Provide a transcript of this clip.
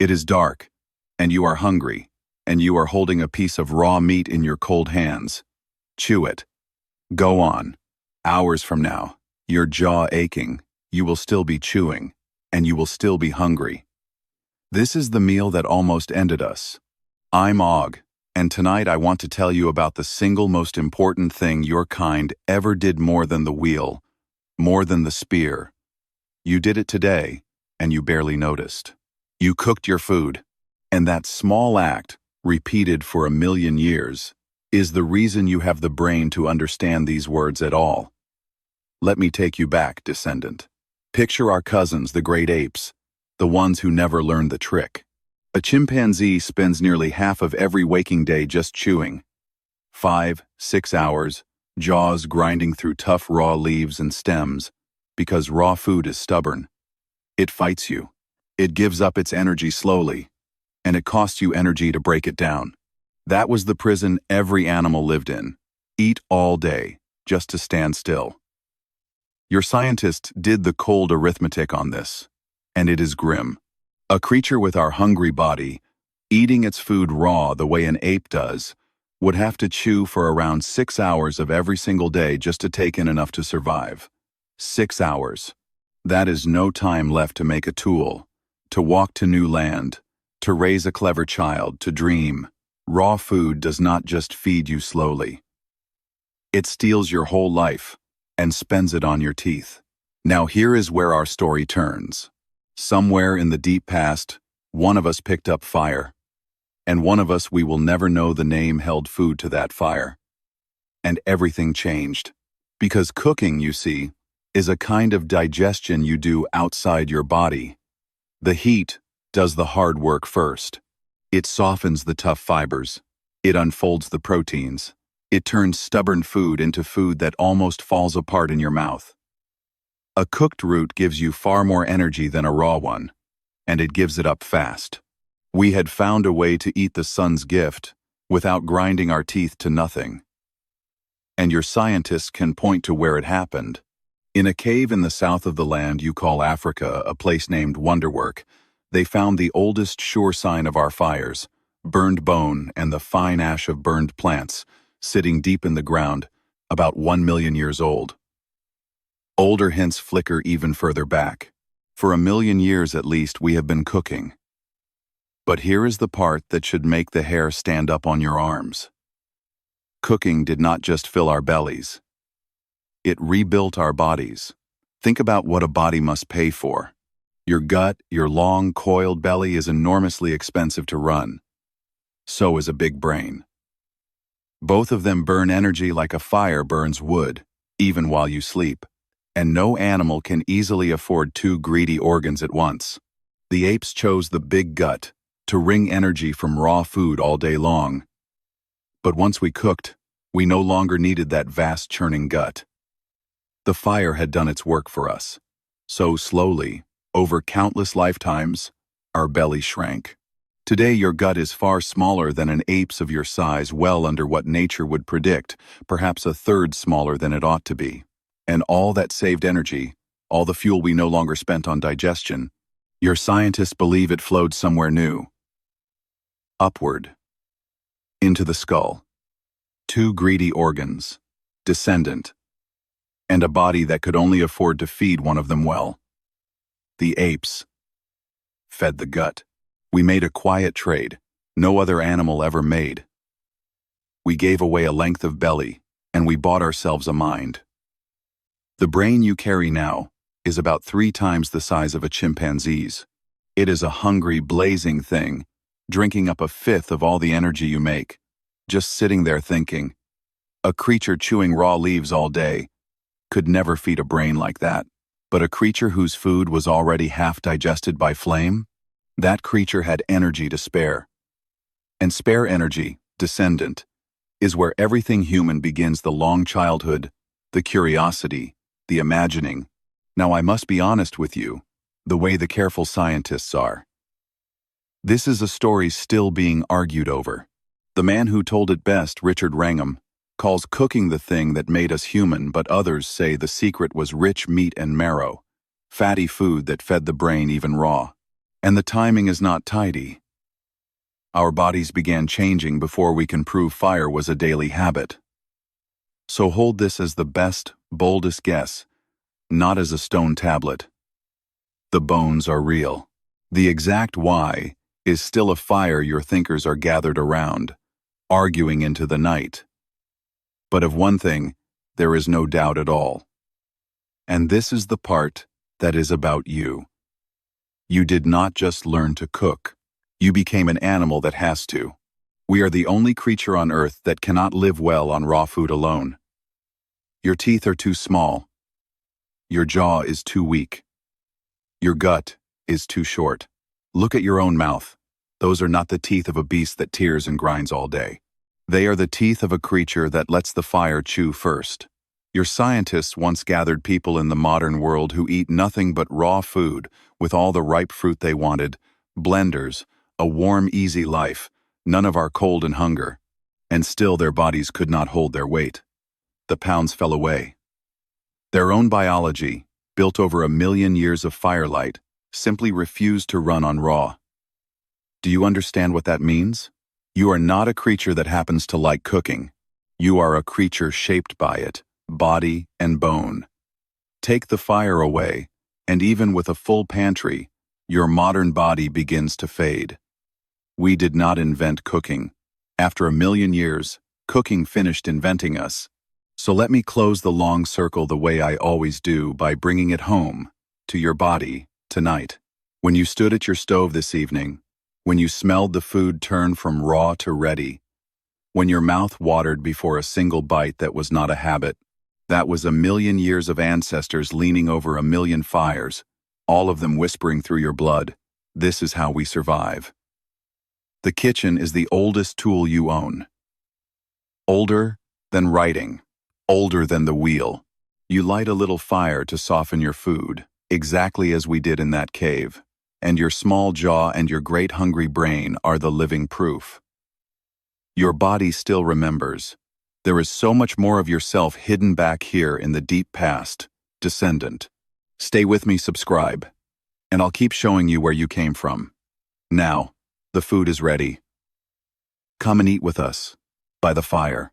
It is dark, and you are hungry, and you are holding a piece of raw meat in your cold hands. Chew it. Go on. Hours from now, your jaw aching, you will still be chewing, and you will still be hungry. This is the meal that almost ended us. I'm Og, and tonight I want to tell you about the single most important thing your kind ever did more than the wheel, more than the spear. You did it today, and you barely noticed. You cooked your food, and that small act, repeated for 1,000,000 years, is the reason you have the brain to understand these words at all. Let me take you back, descendant. Picture our cousins, the great apes, the ones who never learned the trick. A chimpanzee spends nearly half of every waking day just chewing. 5, 6 hours, jaws grinding through tough raw leaves and stems, because raw food is stubborn. It fights you. It gives up its energy slowly, and it costs you energy to break it down. That was the prison every animal lived in. Eat all day, just to stand still. Your scientists did the cold arithmetic on this, and it is grim. A creature with our hungry body, eating its food raw the way an ape does, would have to chew for around 6 hours of every single day just to take in enough to survive. 6 hours. That is no time left to make a tool, to walk to new land, to raise a clever child, to dream. Raw food does not just feed you slowly. It steals your whole life and spends it on your teeth. Now here is where our story turns. Somewhere in the deep past, one of us picked up fire, and one of us we will never know the name held food to that fire. And everything changed. Because cooking, you see, is a kind of digestion you do outside your body. The heat does the hard work first. It softens the tough fibers. It unfolds the proteins. It turns stubborn food into food that almost falls apart in your mouth. A cooked root gives you far more energy than a raw one, and it gives it up fast. We had found a way to eat the sun's gift without grinding our teeth to nothing. And your scientists can point to where it happened. In a cave in the south of the land you call Africa, a place named Wonderwerk, they found the oldest sure sign of our fires, burned bone and the fine ash of burned plants, sitting deep in the ground, about 1,000,000 years old. Older hints flicker even further back. For 1,000,000 years at least we have been cooking. But here is the part that should make the hair stand up on your arms. Cooking did not just fill our bellies. It rebuilt our bodies. Think about what a body must pay for. Your gut, your long, coiled belly is enormously expensive to run. So is a big brain. Both of them burn energy like a fire burns wood, even while you sleep. And no animal can easily afford 2 greedy organs at once. The apes chose the big gut to wring energy from raw food all day long. But once we cooked, we no longer needed that vast churning gut. The fire had done its work for us. So slowly, over countless lifetimes, our belly shrank. Today your gut is far smaller than an ape's of your size, well under what nature would predict, perhaps a third smaller than it ought to be. And all that saved energy, all the fuel we no longer spent on digestion, your scientists believe it flowed somewhere new. Upward. Into the skull. 2 greedy organs, descendant, and a body that could only afford to feed one of them well. The apes fed the gut. We made a quiet trade, no other animal ever made. We gave away a length of belly, and we bought ourselves a mind. The brain you carry now is about 3 times the size of a chimpanzee's. It is a hungry, blazing thing, drinking up a fifth of all the energy you make, just sitting there thinking. A creature chewing raw leaves all day could never feed a brain like that. But a creature whose food was already half digested by flame? That creature had energy to spare. And spare energy, descendant, is where everything human begins: the long childhood, the curiosity, the imagining. Now I must be honest with you, the way the careful scientists are. This is a story still being argued over. The man who told it best, Richard Wrangham, calls cooking the thing that made us human, but others say the secret was rich meat and marrow, fatty food that fed the brain even raw. And the timing is not tidy. Our bodies began changing before we can prove fire was a daily habit. So hold this as the best, boldest guess, not as a stone tablet. The bones are real. The exact why is still a fire your thinkers are gathered around, arguing into the night. But of one thing, there is no doubt at all. And this is the part that is about you. You did not just learn to cook. You became an animal that has to. We are the only creature on Earth that cannot live well on raw food alone. Your teeth are too small. Your jaw is too weak. Your gut is too short. Look at your own mouth. Those are not the teeth of a beast that tears and grinds all day. They are the teeth of a creature that lets the fire chew first. Your scientists once gathered people in the modern world who eat nothing but raw food with all the ripe fruit they wanted, blenders, a warm, easy life, none of our cold and hunger. And still their bodies could not hold their weight. The pounds fell away. Their own biology, built over 1,000,000 years of firelight, simply refused to run on raw. Do you understand what that means? You are not a creature that happens to like cooking. You are a creature shaped by it, body and bone. Take the fire away, and even with a full pantry, your modern body begins to fade. We did not invent cooking. After 1,000,000 years, cooking finished inventing us. So let me close the long circle the way I always do by bringing it home, to your body, tonight. When you stood at your stove this evening, when you smelled the food turn from raw to ready, when your mouth watered before a single bite that was not a habit, that was 1,000,000 years of ancestors leaning over 1,000,000 fires, all of them whispering through your blood, "This is how we survive." The kitchen is the oldest tool you own. Older than writing, older than the wheel. You light a little fire to soften your food, exactly as we did in that cave, and your small jaw and your great hungry brain are the living proof. Your body still remembers. There is so much more of yourself hidden back here in the deep past, descendant. Stay with me, subscribe, and I'll keep showing you where you came from. Now, the food is ready. Come and eat with us, by the fire.